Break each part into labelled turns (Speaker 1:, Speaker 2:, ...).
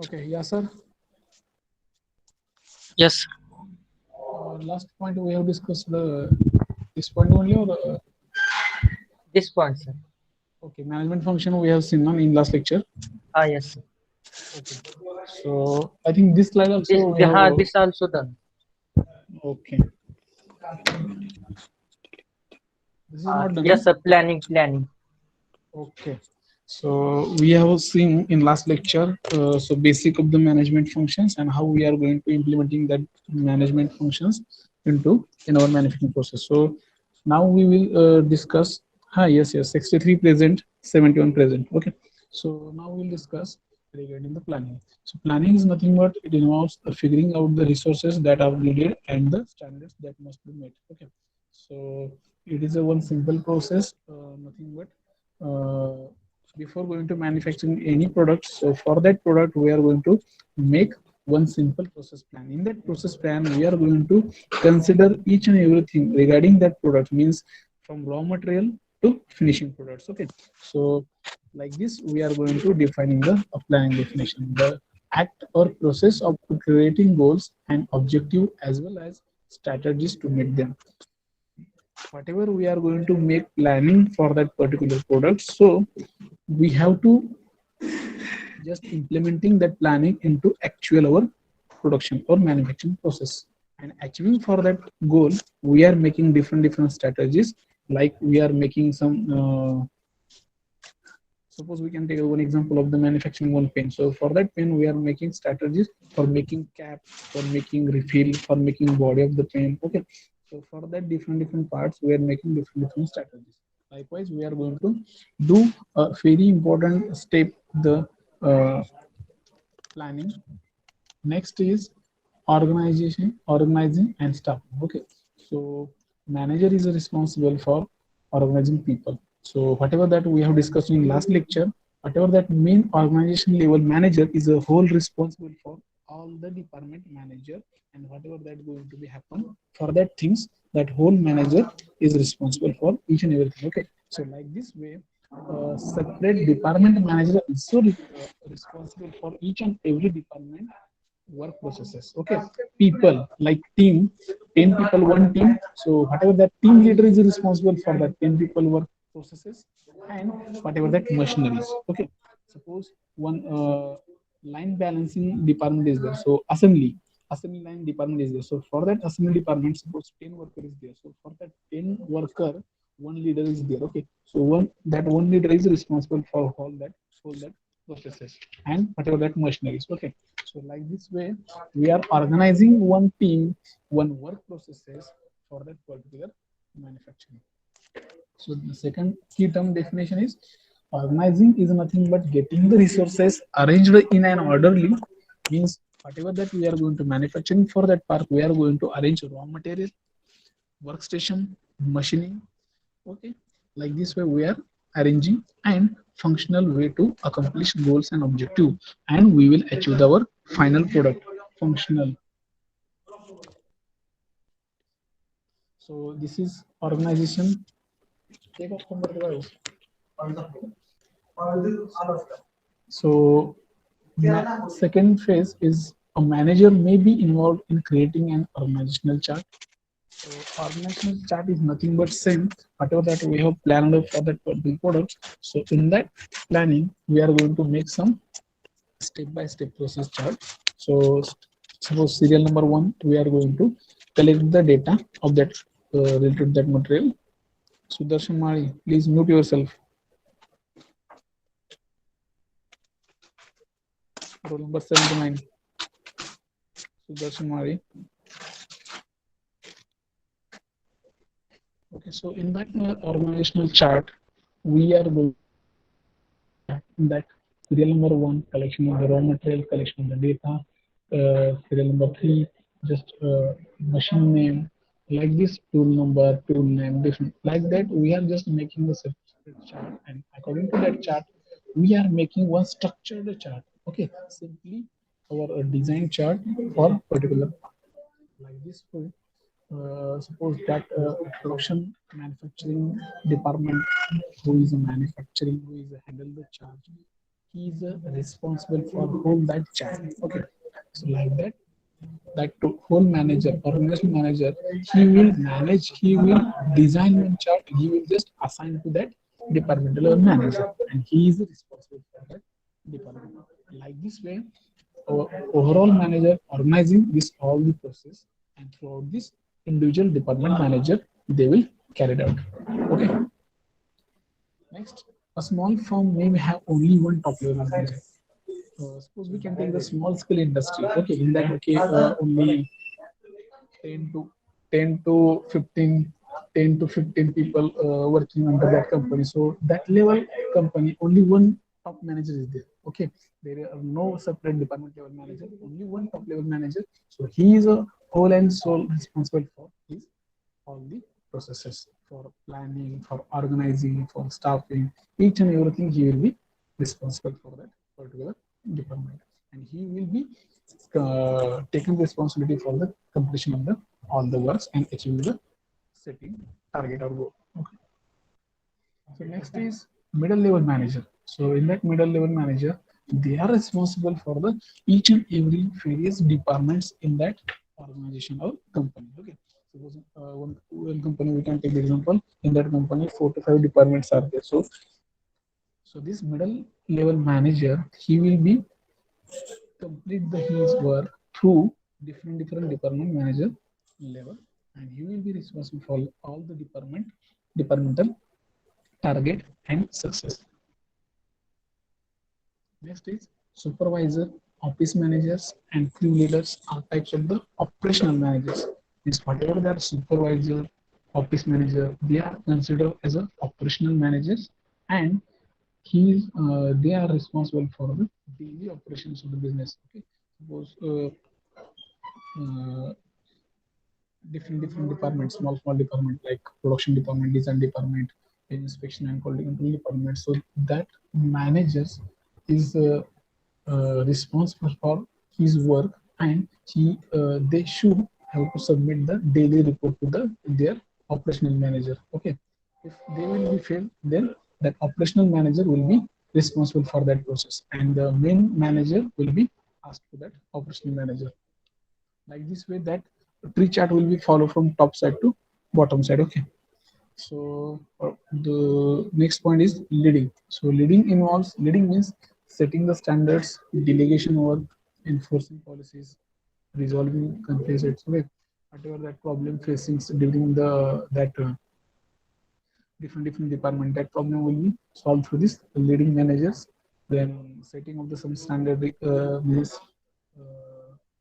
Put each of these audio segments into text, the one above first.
Speaker 1: Okay, yeah, sir.
Speaker 2: Yes,
Speaker 1: Last point we have discussed this point only, or
Speaker 2: this point, sir.
Speaker 1: okay, management function we have seen on in last lecture.
Speaker 2: Ah, yes, sir.
Speaker 1: Okay, so I think this slide also we have.
Speaker 2: This also done.
Speaker 1: Okay, this is not done,
Speaker 2: Yes,
Speaker 1: right?
Speaker 2: sir. Planning.
Speaker 1: Okay, so we have seen in last lecture, so basic of the management functions and how we are going to implementing that management functions into in our manufacturing process. So now we will discuss. Yes, yes, 63 present, 71 present. Okay, so now we'll discuss regarding the planning. So planning is nothing but it involves figuring out the resources that are needed and the standards that must be met. Okay, so it is a one simple process, nothing but uh, before going to manufacturing any product. So for that product, we are going to make one simple process plan. In that process plan, we are going to consider each and everything regarding that product, means from raw material to finishing products. Okay, so like this, we are going to defining the planning definition, the act or process of creating goals and objective as well as strategies to meet them. Whatever we are going to make planning for that particular product, so we have to just implementing that planning into actual our production or manufacturing process, and achieving for that goal we are making different strategies, like we are making some suppose we can take one example of the manufacturing one pen. So for that pen we are making strategies for making cap, for making refill, for making body of the pen. Okay, so for that different parts we are making different strategies. Likewise we are going to do a very important step, the uh, planning. Next is organizing and staffing. Okay, so manager is responsible for organizing people. So whatever that we have discussed in last lecture, whatever that main organization level manager is a whole responsible for all the department manager, and whatever that going to be happen for that things, that whole manager is responsible for each and everything. Okay, so like this way, separate department manager is so responsible for each and every department work processes. Okay, people like team, 10 people one team, so whatever that team leader is responsible for that 10 people work processes, and whatever that machineries. Okay, suppose one line balancing department is there, so assembly line department is there. So for that assembly department, suppose 10 worker is there, so for that 10 worker one leader is there. Okay, so one leader is responsible for all that processes and whatever that machineries. Okay, so like this way, we are organizing one team, one work processes for that particular manufacturing. So the second key term definition is organizing is nothing but getting the resources arranged in an orderly, means whatever that we are going to manufacturing for that part, we are going to arrange raw material, workstation, machining. Okay, like this way we are arranging and functional way to accomplish goals and objective, and we will achieve our final product functional. So this is organization. Take off from the device. So second phase is a manager may be involved in creating an organizational chart. So organizational chart is nothing but same whatever that we have planned for that particular product. So in that planning, we are going to make some step-by-step process chart. So suppose serial number one, we are going to collect the data of that related to that material. Sudarshan Mari, please mute yourself. Roll number 79. Sudarshan Mari. Okay, so in that organizational chart, we are going in that serial number one, collection of the raw material, collection of the data, serial number three, just machine name, like this, tool number, tool name, different, like that we are just making the separate chart, and according to that chart we are making one structured chart. Okay, Okay, simply our design chart for particular part. Like this way, suppose that production manufacturing department, who is a manufacturing, who is a handle the charge, he is responsible for whole that chart. Okay, so like that, that to whole manager, organization manager, he will manage, he will design one chart, he will just assign to that departmental manager, and he is responsible for that department. Like this way, our overall manager organizing this all the process, and throughout this individual department manager, they will carry it out. Okay. Next, a small firm may have only one top level manager. Suppose we can take the small scale industry. Okay, in that case, only 10 to 10 to 15, 10 to 15 people working under that company. So that level company, only one top manager is there. Okay, there are no separate department level manager, only one top level manager. So he is a whole and sole responsible for his all the processes, for planning, for organizing, for staffing, each and everything he will be responsible for that particular department, and he will be taking responsibility for the completion of the all the works and achieving the setting target or goal. Okay. So next is middle level manager. So in that middle level manager, they are responsible for the each and every various departments in that organization or company. Okay. Suppose one company, we can take the example, in that company 4 to 5 departments are there. So this middle level manager, he will be complete the his work through different department manager level, and he will be responsible for all the departmental target and success. Next is supervisor, office managers, and crew leaders are types of the operational managers. Means whatever they are supervisor, office manager, they are considered as a operational managers, and they are responsible for the daily operations of the business. Okay, suppose uh, different departments, small department like production department, design department, inspection and quality control department. So that managers is responsible for his work, and they should have to submit the daily report to their operational manager. Okay, if they will be failed, then that operational manager will be responsible for that process, and the main manager will be asked to that operational manager. Like this way, that tree chart will be follow from top side to bottom side. Okay, so the next point is leading. So leading means setting the standards, delegation work, enforcing policies, resolving conflicts. Okay, whatever that problem facing during the that different department, that problem will be solved through this leading managers. Then setting of the some standard means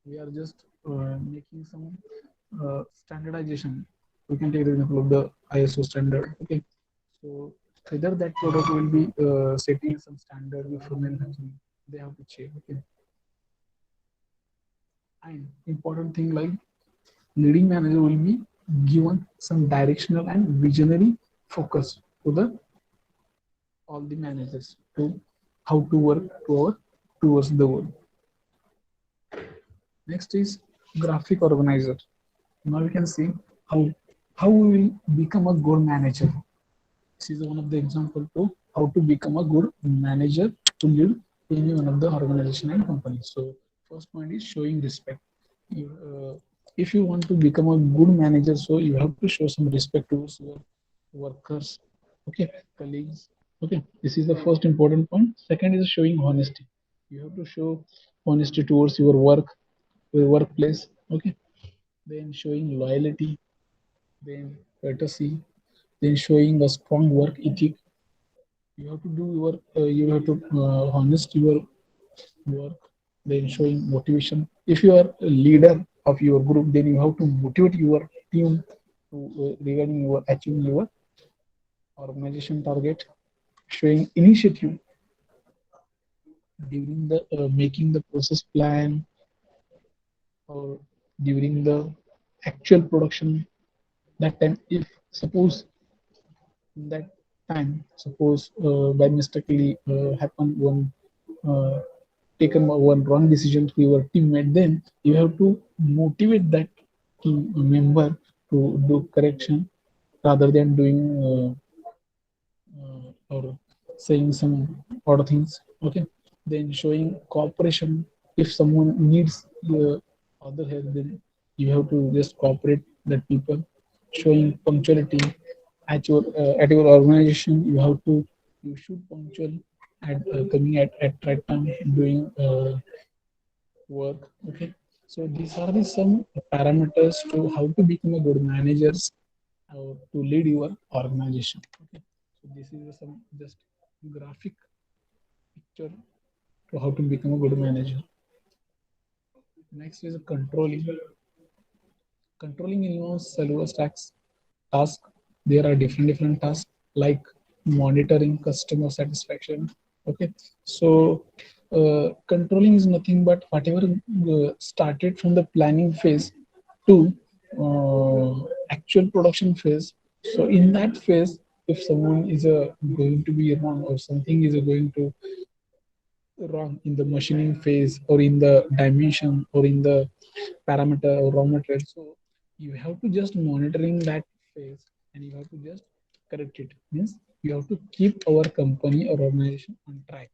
Speaker 1: we are just making some standardization. We can take the example of the ISO standard. Okay, so whether that product will be setting some standard before manufacturing, they have to check. Okay, and important thing like leading manager will be given some directional and visionary focus to the all the managers to how to work towards the goal. Next is graphic organizer. Now we can see how we will become a good manager. This is one of the example to how to become a good manager to lead any one of the organization and company. So first point is showing respect. If you want to become a good manager, so you have to show some respect towards your workers, okay, colleagues. Okay, this is the first important point. Second is showing honesty. You have to show honesty towards your work, your workplace. Okay, then showing loyalty, then courtesy, then showing a strong work ethic. You have to do your you have to honest your work, then showing motivation. If you are a leader of your group, then you have to motivate your team to regarding your achieving your organization target. Showing initiative during the making the process plan, or during the actual production. That time, if suppose that time, suppose by mistakenly happen one uh, taken one wrong decision to your teammate, then you have to motivate that team member to do correction rather than doing or saying some odd things. Okay, then showing cooperation. If someone needs the other help, then you have to just cooperate that people. Showing punctuality at your organization, you should punctual at coming at right time, doing work. Okay, so these are the some parameters to how to become a good managers or to lead your organization. Okay, so this is some just graphic picture to how to become a good manager. Next is controlling. Controlling involves several tasks. There are different tasks like monitoring customer satisfaction. Okay, so controlling is nothing but whatever started from the planning phase to uh, actual production phase. So in that phase, if someone is going to be wrong or something is going to wrong in the machining phase or in the dimension or in the parameter or raw material, so you have to just monitoring that phase and you have to just correct it. Means you have to keep our company or organization on track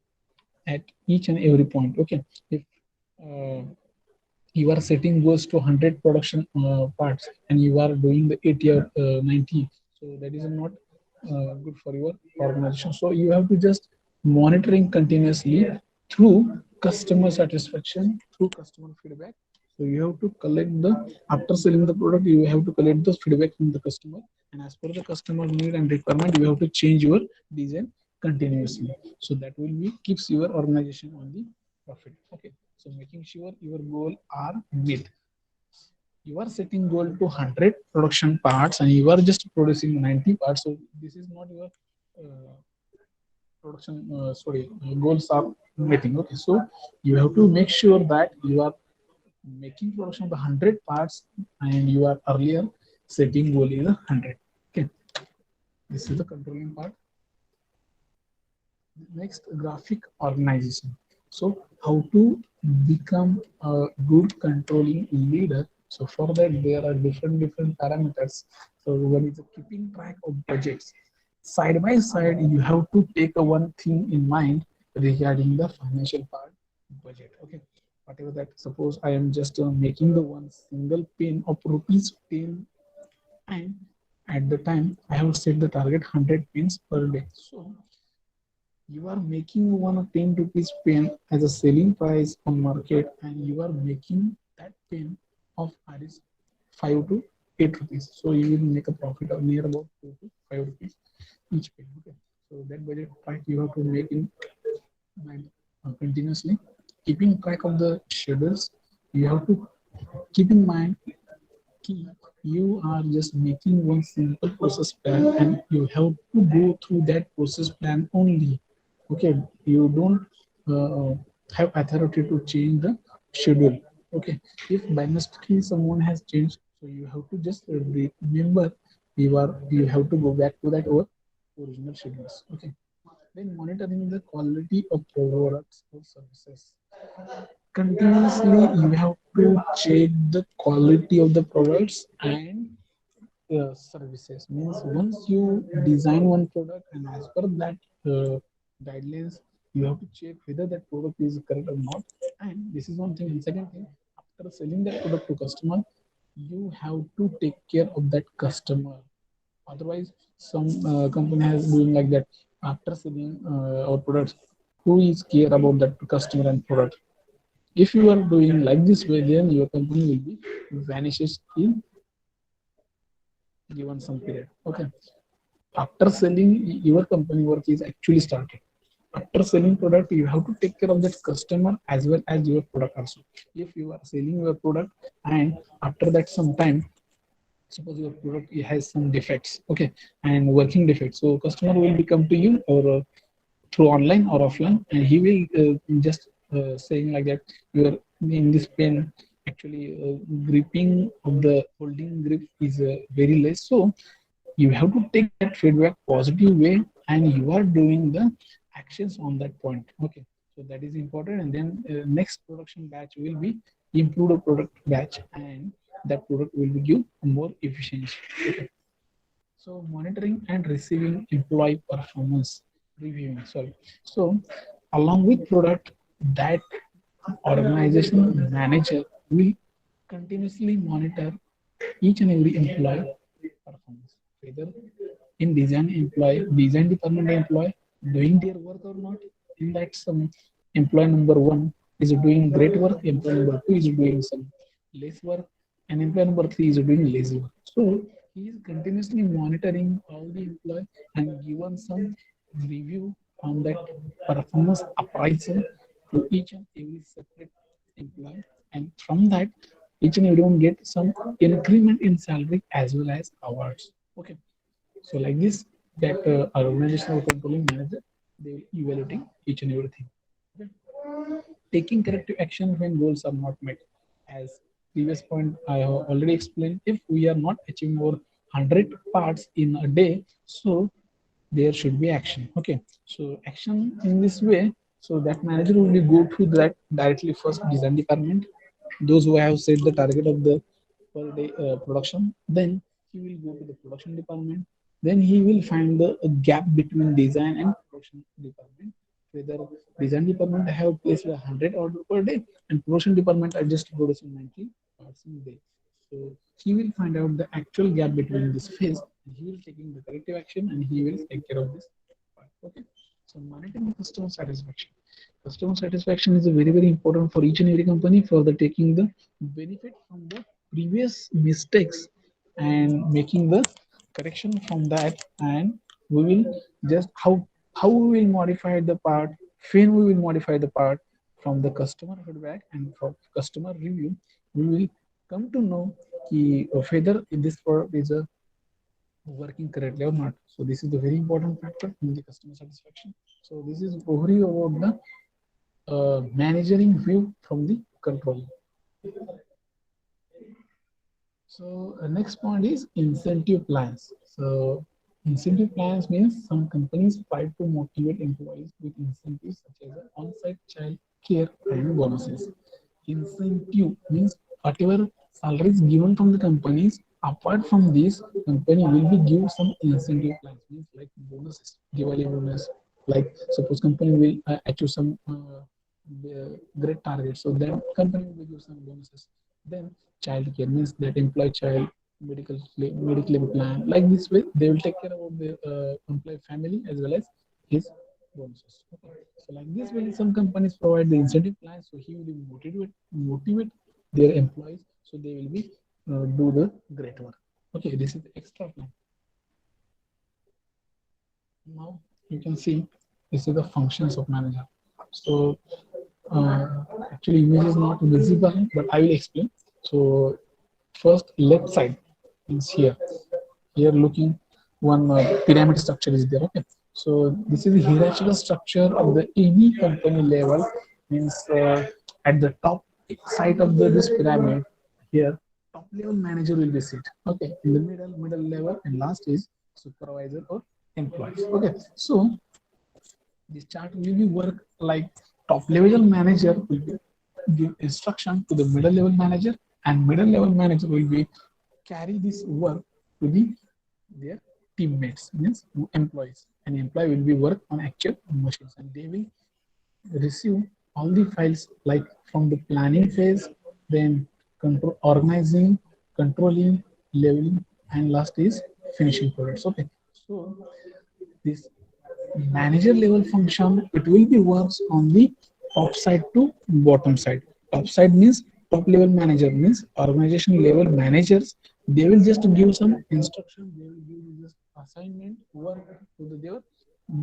Speaker 1: at each and every point. Okay, if uh, you are setting goals to 100 production parts and you are doing the 80 or 90, so that is not good for your organization. So you have to just monitoring continuously through customer satisfaction, through customer feedback. So you have to collect the, after selling the product, you have to collect the feedback from the customer, and as per the customer need and requirement, you have to change your design continuously. So that will be keeps your organization on the profit. Okay, so making sure your goal are met. You are setting goal to 100 production parts and you are just producing 90 parts. So this is not your uh, production goals are meeting. Okay, so you have to make sure that you are making production of the 100 parts and you are earlier setting goal is 100. Okay, this is the controlling part. Next, graphic organization. So how to become a good controlling leader. So for that there are different parameters. So one is keeping track of budgets. Side by side you have to take a one thing in mind regarding the financial part, budget. Okay, whatever that, suppose I am just making the one single pin of rupees 10, and at the time I have set the target 100 pins per day. So you are making one of 10 rupees pen as a selling price on market, and you are making that pen of Iris 5 to 8 rupees. So you will make a profit of near about 2 to 5 rupees each pen. Okay, so that budget track you have to make in mind continuously. Keeping track of the schedules, you have to keep in mind key, you are just making one simple process plan and you have to go through that process plan only. Okay, you don't have authority to change the schedule. Okay, if by mistake someone has changed, so you have to just remember, you have to go back to that original schedules. Okay, then monitoring the quality of products or services. Continuously you have to check the quality of the products and services. Means once you design one product and as per that guidelines, you have to check whether that product is correct or not. And this is one thing. And second thing, after selling that product to customer, you have to take care of that customer. Otherwise, some company has doing like that. After selling our products, who is care about that customer and product? If you are doing like this way, then your company will be vanishes in given some period. Okay, after selling, your company work is actually started. After selling product, you have to take care of that customer as well as your product also. If you are selling your product and after that some time, suppose your product has some defects, okay, and working defects, so customer will be come to you or through online or offline, and he will just saying like that, you are in this pen actually gripping of the holding grip is very less. So you have to take that feedback positive way and you are doing the actions on that point. Okay, So that is important. And then next production batch will be improved product batch, and that product will be give more efficiency. Okay. So monitoring and receiving employee performance reviewing. Sorry. So along with product, that organization manager will continuously monitor each and every employee performance, whether in design department employee doing their work or not. In that, some employee number one is doing great work, employee number two is doing some less work, and employee number three is doing lazy work. So he is continuously monitoring all the employee and given some review on that performance appraisal to each and every separate employee, and from that each and everyone get some increment in salary as well as awards. Okay. So like this, that our organizational controlling manager, they will evaluating each and everything. Okay. Taking corrective action when goals are not met. As previous point I have already explained, if we are not achieving our 100 parts in a day, so there should be action. Okay. So action in this way, so that manager will be go to that directly first design department, those who have set the target of the per day production, then he will go to the production department, then he will find the gap between design and production department, whether design department have placed 100 order per day and production department are just producing 90 parts in a day. So he will find out the actual gap between this phase, and he will taking the corrective action, and he will take care of this part. Okay. So monitoring customer satisfaction. Customer satisfaction is a very important for each and every company for the taking the benefit from the previous mistakes and making the correction from that. And we will just how we will modify the part, when we will modify the part from the customer feedback and from customer review, we will come to know whether this product is working correctly or not. So this is the very important factor in the customer satisfaction. So this is overview about the managing view from the control. So next point is incentive plans. So incentive plans means some companies try to motivate employees with incentives such as on-site child care and bonuses. Incentive means whatever salaries given from the companies, apart from this, company will be give some incentive plans, means like bonuses, Diwali bonus. Like suppose company will achieve some great target, so then company will give some bonuses. Then child care means that employee child medical leave plan. Like this way, they will take care of the employee family as well as his bonuses. Okay. So like this way, some companies provide the incentive plan, so he will be motivate their employees, so they will be do the great work. Okay, this is the extra plan. Now you can see this is the functions of manager. So uh, actually image is not visible, but I will explain. So first left side is here. Here looking one pyramid structure is there. Okay. So this is the hierarchical structure of the any company level, means at the top side of this pyramid here, top level manager will be sit. Okay. In the middle level, and last is supervisor or employees. Okay. So this chart will be work like top level manager will be give instruction to the middle level manager, and middle level manager will be carry this work to their teammates, means employees, and employee will be work on actual machines, and they will receive all the files like from the planning phase, then control organizing, controlling, leveling, and last is finishing products. Okay. So this manager level function, it will be works on the top side to bottom side. Top side means top level manager, means organization level managers, they will just give some instruction, they will give just assignment work to their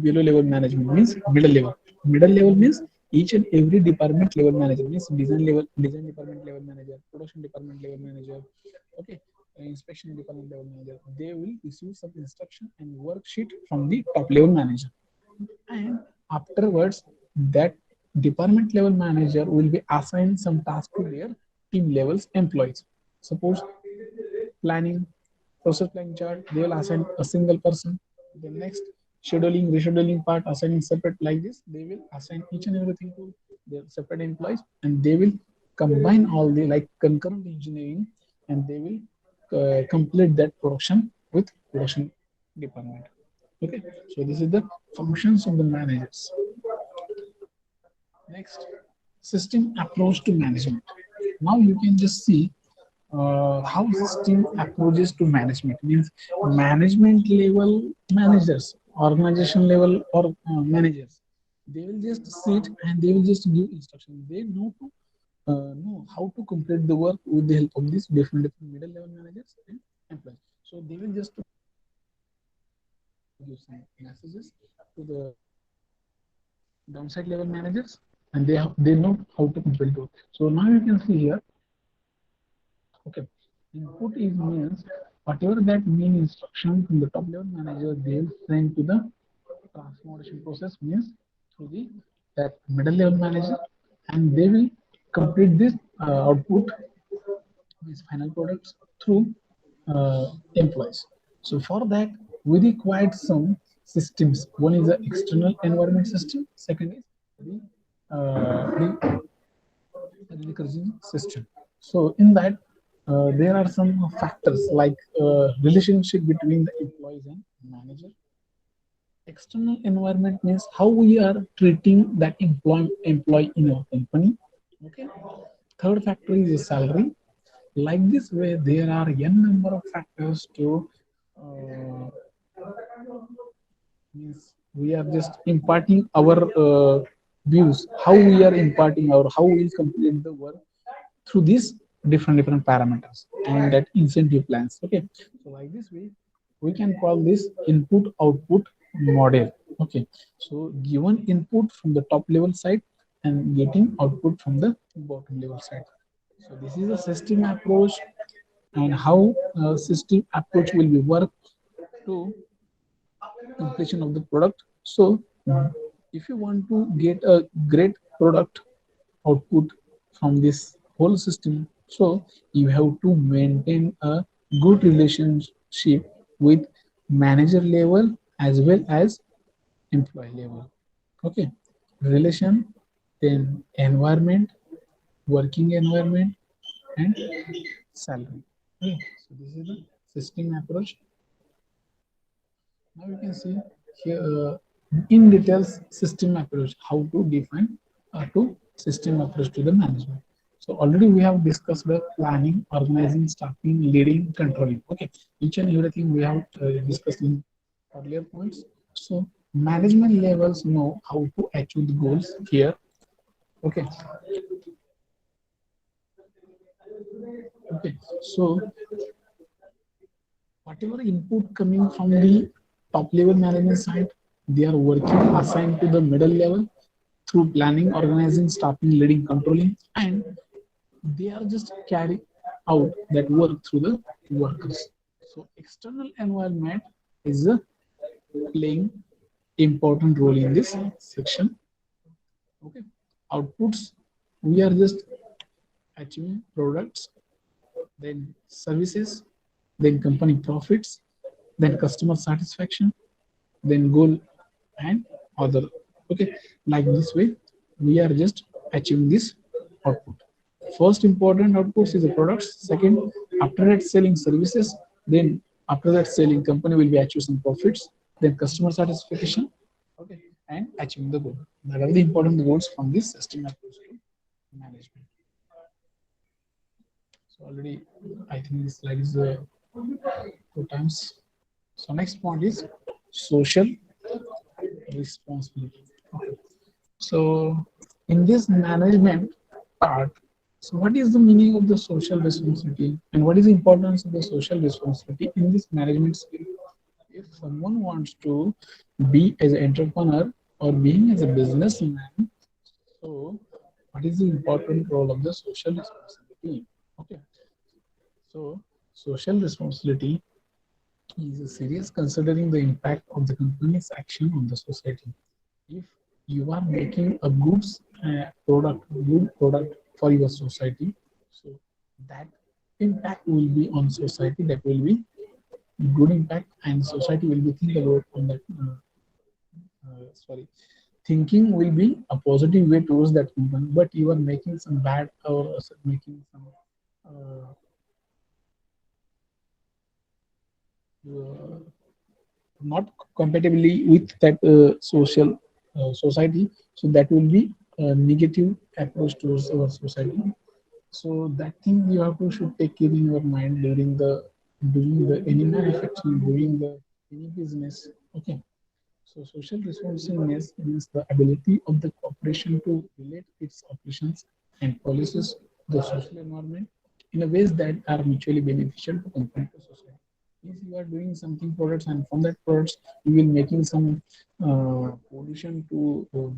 Speaker 1: below level management, means middle level means each and every department level manager, means design department level manager, production department level manager. Okay. Inspection department level manager, they will receive some instruction and worksheet from the top level manager, and afterwards that department level manager will be assigned some task to their team levels employees. Suppose planning, process planning chart, they will assign a single person. The next scheduling, rescheduling part, assigning separate like this. They will assign each and everything to their separate employees, and they will combine all the like concurrent engineering, and they will complete that production with production department. Okay, so this is the functions of the managers. Next, system approach to management. Now you can just see how system approaches to management means management level managers, organization level or managers. They will just sit and they will just give instructions. They know how to complete the work with the help of these different middle level managers and employees. So they will just give some messages to the downside level managers, and they know how to complete it. So now you can see here. Okay, input is means whatever that main instruction from the top level manager they will send to the transformation process means through the that middle level manager, and they will complete this output, these final products through employees. So for that, we required some systems. One is the external environment system. Second is the recursion system. So in that, there are some factors like relationship between the employees and manager. External environment means how we are treating that employee in our company. Okay. Third factor is the salary. Like this way, there are n number of factors to uh, means we are just imparting our views, how we are imparting our how we will complete the work through these different parameters and that incentive plans. Okay, so like this way we can call this input output model. Okay, so given input from the top level side and getting output from the bottom level side. So this is a system approach, and how system approach will be work to completion of the product. So if you want to get a great product output from this whole system, so you have to maintain a good relationship with manager level as well as employee level. Okay, relation, then environment, working environment, and salary. Okay, so this is the system approach. Now you can see here in details system approach, how to define to system approach to the management. So already we have discussed the planning, organizing, staffing, leading, controlling. Okay, each and everything we have discussed in earlier points. So management levels know how to achieve the goals here. Okay, okay. So whatever input coming from the top level management side, they are working assigned to the middle level through planning, organizing, staffing, leading, controlling, and they are just carrying out that work through the workers. So external environment is playing important role in this section. Okay, outputs, we are just achieving products, then services, then company profits, then customer satisfaction, then goal and other. Okay, like this way we are just achieving this output. First important outputs is the products. Second, after that selling services, then after that selling company will be achieving some profits, then customer satisfaction. Okay, and achieving the goal. That are the important goals from this system approach to management. So already I think this slide is 2 times. So next point is social responsibility. Okay. So in this management part, so what is the meaning of the social responsibility and what is the importance of the social responsibility in this management skill? If someone wants to be as an entrepreneur or being as a businessman, so what is the important role of the social responsibility? Okay. So social responsibility is serious considering the impact of the company's action on the society. If you are making a good product for your society, so that impact will be on society. That will be good impact, and society will be think about on that. sorry, thinking will be a positive way towards that company, but you are making some bad or making some uh, uh, not compatibly with that social society, so that will be a negative approach towards our society. So that thing you have to should take care in your mind during the any manufacturing, during the any business. Okay. So social responsiveness means the ability of the corporation to relate its operations and policies to the social environment in a ways that are mutually beneficial to company to society. If you are doing something products and from that products you will making some pollution to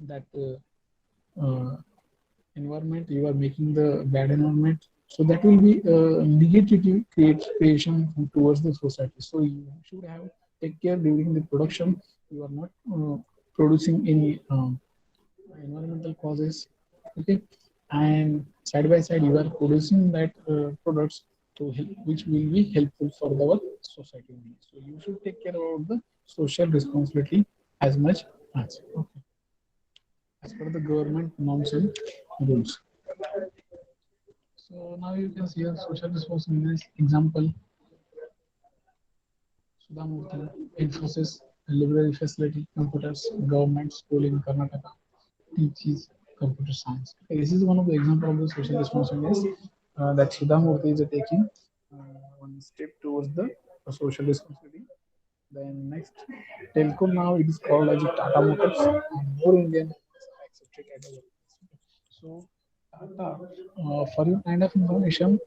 Speaker 1: that environment, you are making the bad environment, so that will be negative creation towards the society. So you should have take care during the production. You are not producing any environmental causes. Okay. And side by side you are producing that products to help, which will be helpful for our society only. So you should take care of the social responsibility as much as okay, as per the government norms and rules. So now you can see a social responsibility example. Sudha Murthy, Infosys, library facility, computers, government school in Karnataka teaches computer science. This is one of the example of the social responsibility that Sudha Murthy is taking one step towards the social responsibility. Then next, Telco now it is called as Tata Motors and more Indian are accepted as a workplace. So Tata, for your kind of information,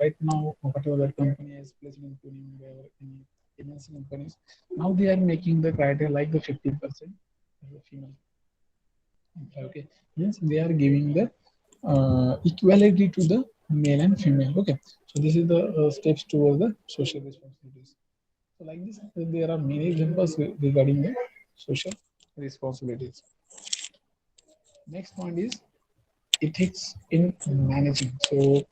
Speaker 1: right now whatever that company is placed in Pune or any MNC companies, now they are making the criteria like the 50% as a female. Okay, means they are giving the equality to the male and female. Okay, so this is the steps towards the social responsibilities. So like this, there are many examples regarding the social responsibilities. Next point is ethics in managing. So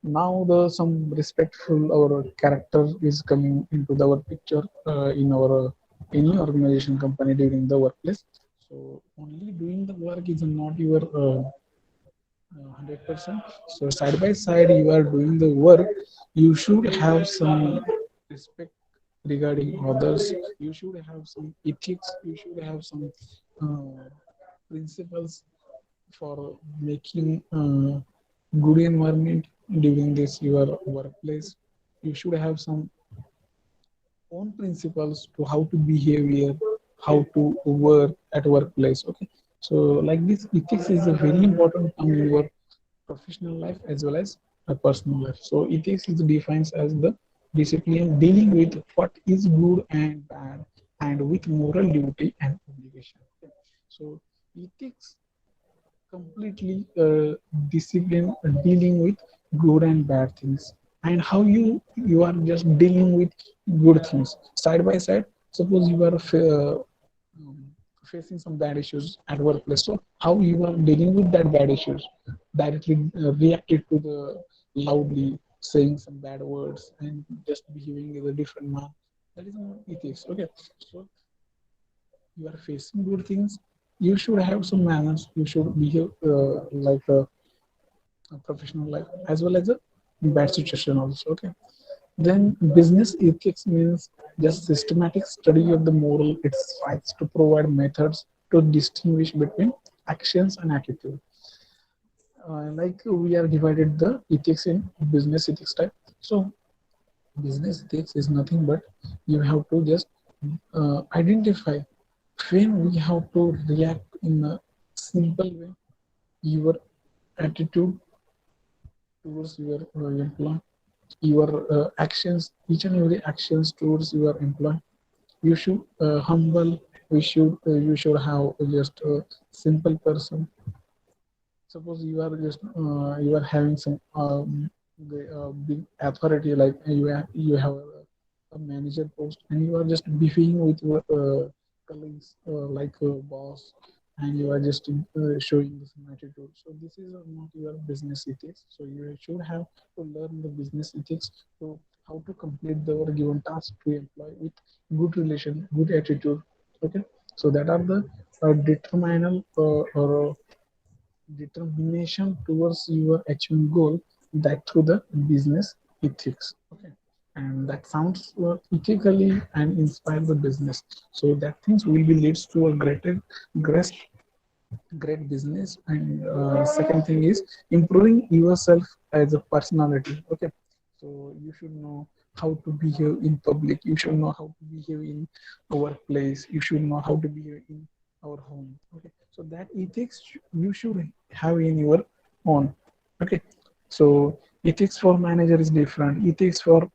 Speaker 1: now the some respectful our character is coming into our picture in our any organization company during the workplace. So only doing the work is not your 100%. So side by side you are doing the work, you should have some respect regarding others, you should have some ethics, you should have some uh, principles for making good environment during this your workplace. You should have some own principles to how to behave here, how to work at workplace. Okay, so like this ethics is a very important term in your professional life as well as a personal life. So ethics is defined as the discipline dealing with what is good and bad and with moral duty and obligation. Okay. So ethics completely discipline dealing with good and bad things, and how you are just dealing with good things side by side. Suppose you are um, facing some bad issues at workplace, so how you are dealing with that bad issues, directly reacted to the loudly saying some bad words and just behaving as a different man, that is not ethics. Okay, so you are facing good things, you should have some manners, you should behave like a professional life as well as a bad situation also. Okay, then business ethics means just systematic study of the moral it strikes to provide methods to distinguish between actions and attitude. Like we are divided the ethics in business ethics type. So business ethics is nothing but you have to just identify when we have to react in a simple way, your attitude towards your employee, your actions, each and every actions towards your employee. You should humble. We should you should have just a simple person. Suppose you are just you are having some big authority, like you have a manager post, and you are just beefing with your colleagues like a boss, and you are just showing some attitude. So this is not your business ethics. So you should have to learn the business ethics to how to complete the given task to employ with good relation, good attitude. Okay, so that are the determinal or determination towards your achieving goal, that through the business ethics. Okay, and that sounds ethically and inspire the business, so that things will be leads to a great great business. And second thing is improving yourself as a personality. Okay, so you should know how to behave in public, you should know how to behave in a workplace, you should know how to behave in our home. Okay, so that ethics you should have in your own. Okay, so ethics for manager is different, ethics for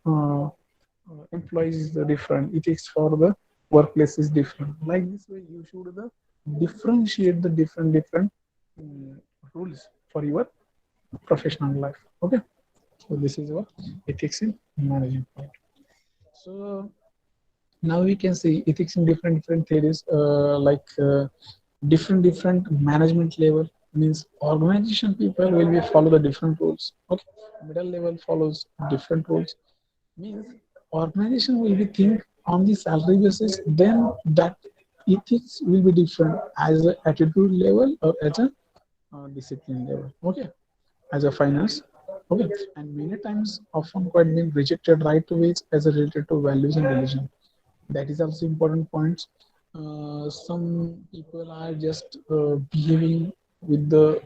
Speaker 1: employees is the different, ethics for the workplace is different. Like this way you should the differentiate the different mm, rules for your professional life. Okay, so this is what ethics in management part. So now we can see ethics in different theories, different management level. Means organization people will be follow the different rules. Okay, middle level follows different rules. Means organization will be think on the salary basis, then that ethics will be different as a attitude level or as a discipline level. Okay, as a finance. Okay, and many times often quite been rejected right away as a related to values and religion. That is also important points. Some people are just behaving with the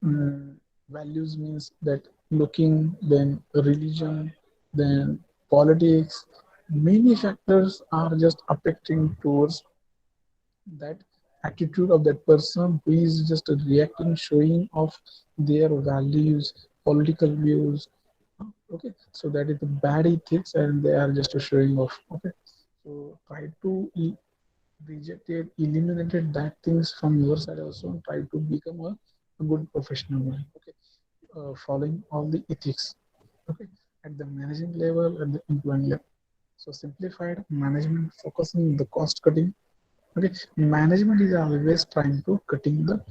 Speaker 1: um, values, means that looking, then religion, then politics. Many factors are just affecting towards that attitude of that person who is just reacting, showing off their values, political views. Okay, so that is the bad ethics and they are just showing off. Okay, so try to reject it, eliminated that things from your side also, and try to become a good professional man. Okay, following all the ethics. Okay, at the managing level and the employee level. So simplified management focusing the cost cutting. Okay, management is always trying to cutting the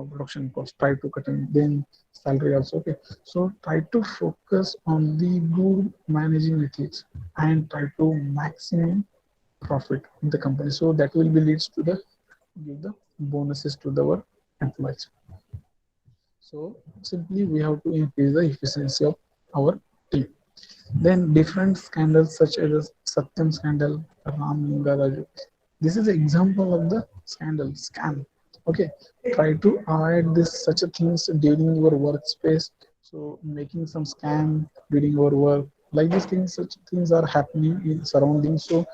Speaker 1: production cost, try to cutting then salary also. Okay, so try to focus on the good managing ethics and try to maximum profit in the company, so that will be leads to the give the bonuses to our employees. So simply we have to increase the efficiency of our team. Then different scandals such as Satyam scandal, Ram Linga Raju. This is an example of the scandal scam. Okay, try to avoid this such a things during your workspace. So making some scam during your work, like these things, such things are happening in surroundings. So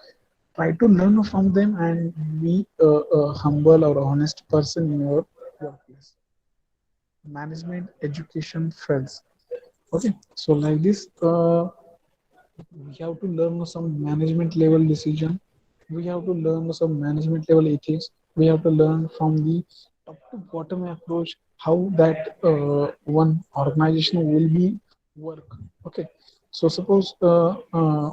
Speaker 1: try to learn from them and be a humble or honest person in your workplace. Management education friends. Okay, so like this we have to learn some management level decision, we have to learn some management level ethics, we have to learn from the top to bottom approach how that one organization will be work. Okay, so suppose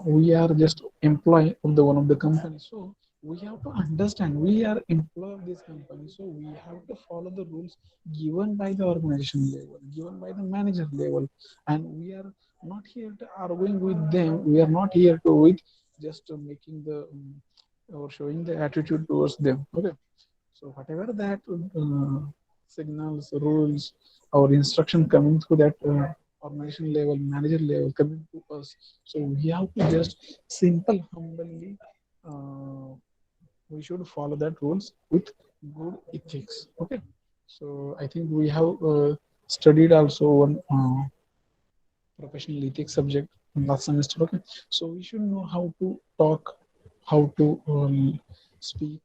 Speaker 1: we are just employee of the one of the company, so we have to understand we are employee of this company, so we have to follow the rules given by the organization level, given by the manager level. And we are not here to arguing with them, we are not here to with just making the or showing the attitude towards them. Okay, so whatever that signals, rules, or instruction coming through that organization level, manager level coming to us, so we have to just simple, humbly, uh, we should follow that rules with good ethics. Okay, so I think we have studied also one professional ethics subject in last semester. Okay, so we should know how to talk, how to speak,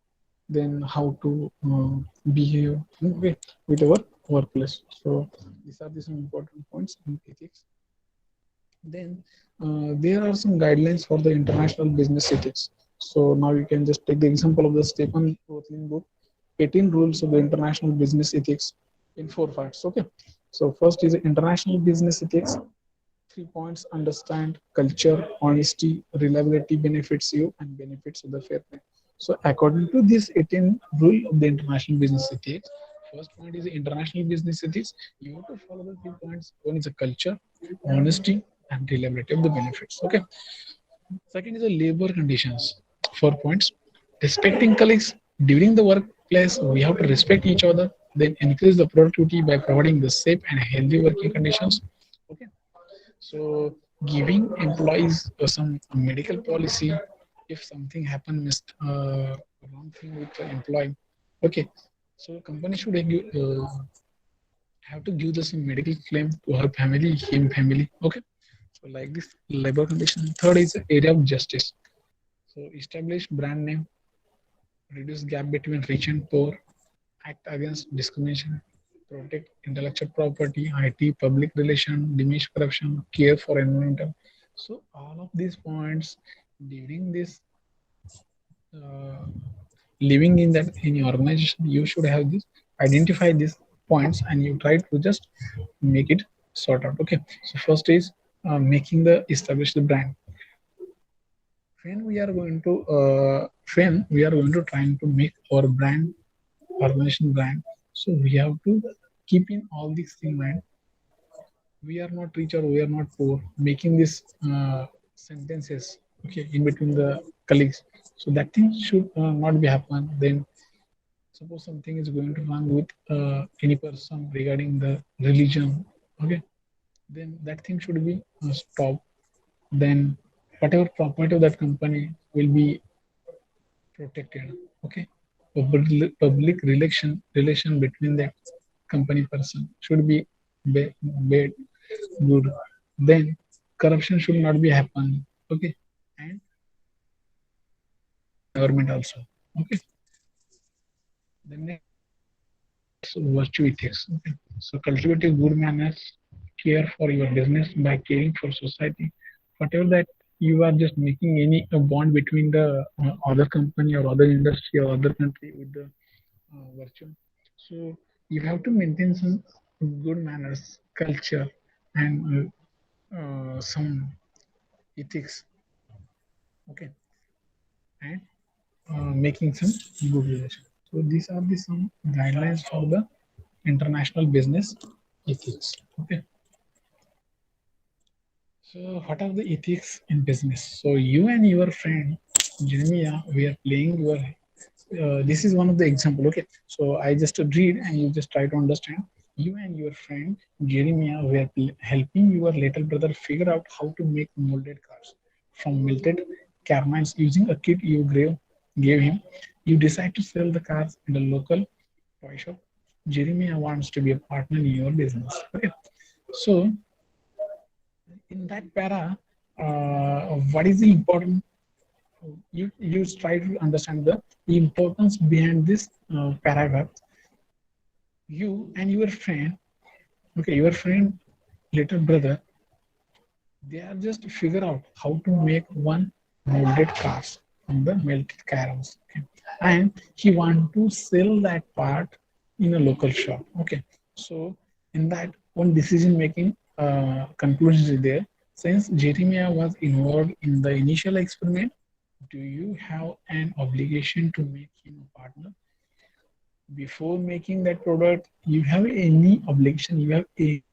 Speaker 1: then how to behave, okay, with our workplace. So these are the some important points in ethics. Then there are some guidelines for the international business ethics. So now you can just take the example of the Stephen Rothling book, 18 rules of the international business ethics in 4 parts. Okay, so first is international business ethics. 3 points: understand culture, honesty, reliability benefits you and benefits of the fair play. So according to this 18 rule of the international business ethics, first point is international business ethics. You have to follow the 3 points. One is a culture, honesty, and reliability of the benefits. Okay. Second is the labor conditions. 4 points. Respecting colleagues during the workplace, we have to respect each other. Then increase the productivity by providing the safe and healthy working conditions. Okay. So giving employees some medical policy if something happen, missed wrong thing with the employee. Okay. So company should have to give the some medical claim to her family, him family. Okay. So like this labor condition. Third is area of justice. So establish brand name, reduce gap between rich and poor, act against discrimination, protect intellectual property, IT, public relation, diminish corruption, care for environmental. So all of these points during this uh, living in that in your organization, you should have this identify these points and you try to just make it sort out. Okay. So first is making the establish the brand. When we are going to trying to make our brand organization brand, so we have to keep in all these things in mind. We are not rich or we are not poor, making these sentences, okay, in between the colleagues. So that thing should not be happen. Then suppose something is going to wrong with any person regarding the religion, okay, then that thing should be stopped. Then whatever property of that company will be protected. Okay. Public relation between the company person should be made good. Then corruption should not be happen. Okay. And environment also. Okay. The next virtue ethics. Okay. So cultivating good manners, care for your business by caring for society. Whatever that you are just making any bond between the other company or other industry or other country with the virtue. So you have to maintain some good manners, culture, and some ethics. Okay, and making some good relations. So these are the some guidelines for the international business ethics. Okay. So what are the ethics in business? So you and your friend Jeremiah, we are playing your. This is one of the example. Okay, so I just read and you just try to understand. You and your friend Jeremiah were helping your little brother figure out how to make molded cars from melted caramels using a kit you gave him. You decide to sell the cars in a local toy shop. Jeremiah wants to be a partner in your business. Okay, so in that para, what is the important? You try to understand the importance behind this paragraph. You and your friend, okay, your friend, little brother, they are just figure out how to make one molded cars from the melted caroms. Okay. And he want to sell that part in a local shop. Okay. So in that one decision making conclusion is there. Since Jeremiah was involved in the initial experiment, do you have an obligation to make him a partner? Before making that product, you have any obligation, you have a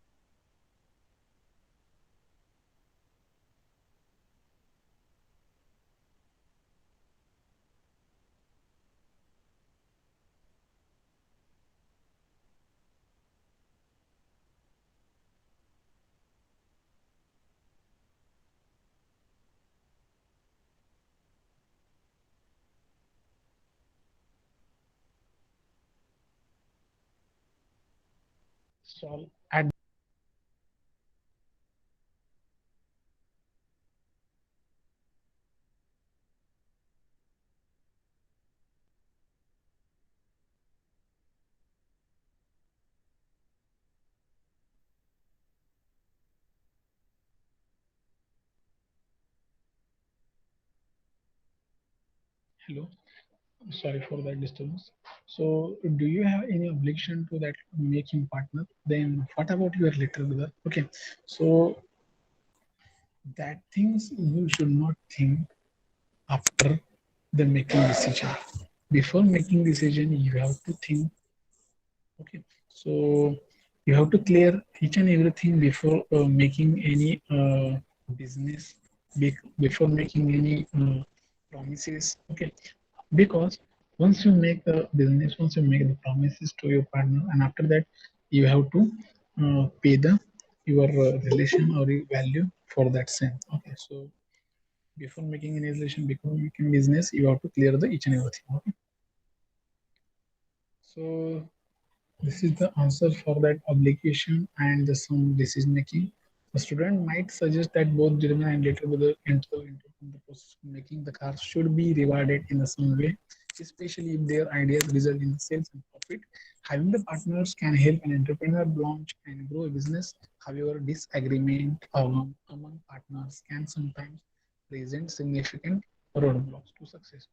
Speaker 1: solve at. Hello, sorry for that disturbance. So do you have any obligation to that making partner? Then what about your little brother? Okay, so that things you should not think after the making decision. Before making decision, you have to think. Okay, so You have to clear each and everything before making any business, before making any promises. Okay, because once you make the business, once you make the promises to your partner, and after that you have to pay the your relation or your value for that same. Okay, so before making any relation, before making business, you have to clear the each and everything. Okay, so this is the answer for that obligation and the some decision making. The student might suggest that both German and later brother enter the process of making the car should be rewarded in some way, especially if their ideas result in sales and profit. Having the partners can help an entrepreneur launch and grow a business. However, disagreement among partners can sometimes present significant roadblocks to success.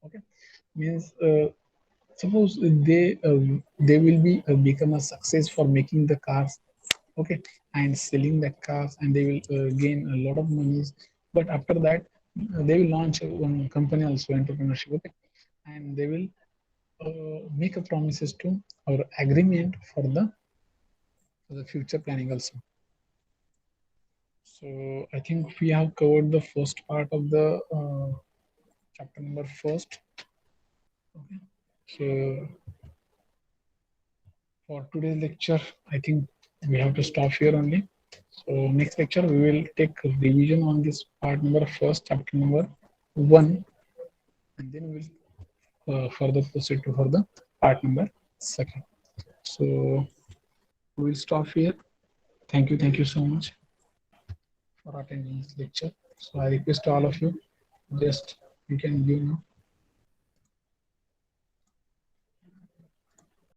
Speaker 1: Okay, means suppose they will be become a success for making the cars, okay, and selling the cars, and they will gain a lot of monies. But after that they will launch one company also, entrepreneurship, okay, and they will make a promises to or agreement for the future planning also. So I think we have covered the first part of the chapter number first. Okay, so for today's lecture, I think we have to stop here only. So next lecture we will take a revision on this part number first, chapter number one, and then we will further proceed to for the part number second. So we will stop here. Thank you so much for attending this lecture. So I request all of you, just you can give now.